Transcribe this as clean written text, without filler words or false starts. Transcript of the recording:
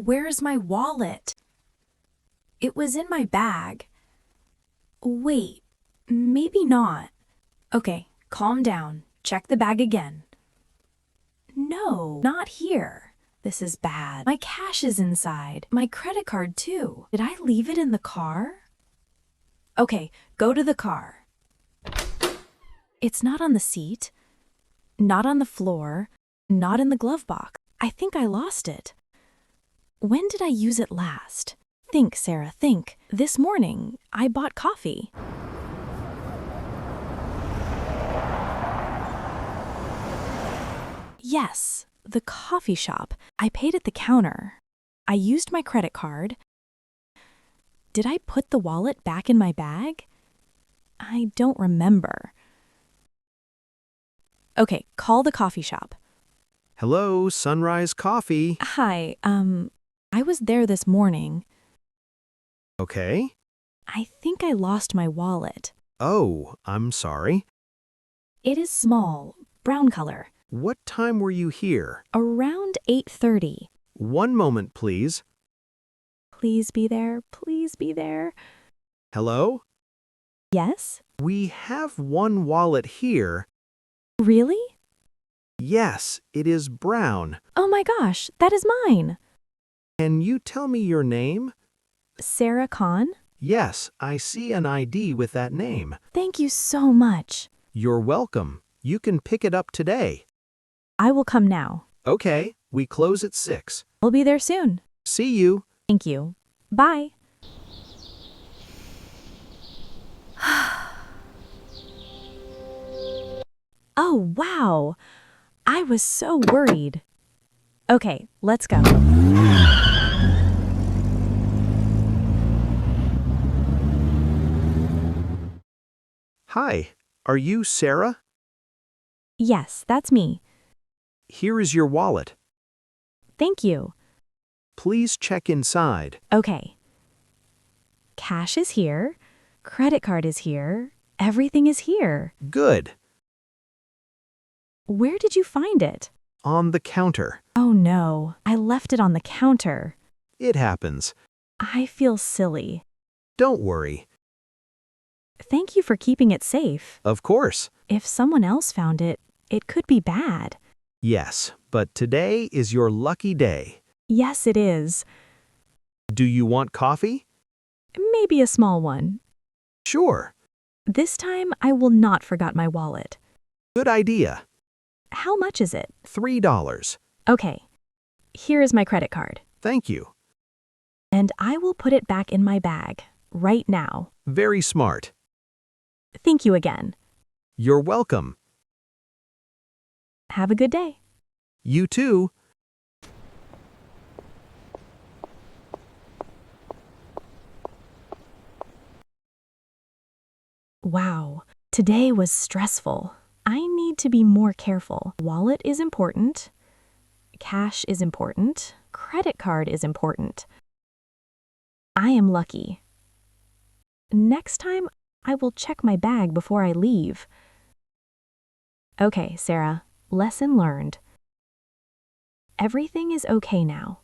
Where's my wallet? It was in my bag. Wait, maybe not. Okay, calm down. Check the bag again. No, not here. This is bad. My cash is inside. My credit card too. Did I leave it in the car? Okay, go to the car. It's not on the seat, not on the floor, not in the glove box. I think I lost it. When did I use it last? Think, Sarah, think. This morning, I bought coffee. Yes, the coffee shop. I paid at the counter. I used my credit card. Did I put the wallet back in my bag? I don't remember. Okay, call the coffee shop. Hello, Sunrise Coffee. Hi, I was there this morning. Okay. I think I lost my wallet. Oh, I'm sorry. It is small, brown color. What time were you here? Around 8:30. 1 moment, please. Please be there, please be there. Hello? Yes? We have one wallet here. Really? Yes, it is brown. Oh my gosh, that is mine. Can you tell me your name? Sara Khan? Yes, I see an ID with that name. Thank you so much. You're welcome. You can pick it up today. I will come now. Okay, we close at 6. I'll be there soon. See you. Thank you. Bye. Oh, wow. I was so worried. Okay, let's go. Hi, are you Sarah? Yes, that's me. Here is your wallet. Thank you. Please check inside. Okay. Cash is here. Credit card is here. Everything is here. Good. Where did you find it? On the counter. Oh no, I left it on the counter. It happens. I feel silly. Don't worry. Thank you for keeping it safe. Of course. If someone else found it, it could be bad. Yes, but today is your lucky day. Yes, it is. Do you want coffee? Maybe a small one. Sure. This time, I will not forget my wallet. Good idea. How much is it? $3. Okay. Here is my credit card. Thank you. And I will put it back in my bag, right now. Very smart. Thank you again. You're welcome. Have a good day. You too. Wow, today was stressful. I need to be more careful. Wallet is important. Cash is important. Credit card is important. I am lucky. Next time, I will check my bag before I leave. Okay, Sarah, lesson learned. Everything is okay now.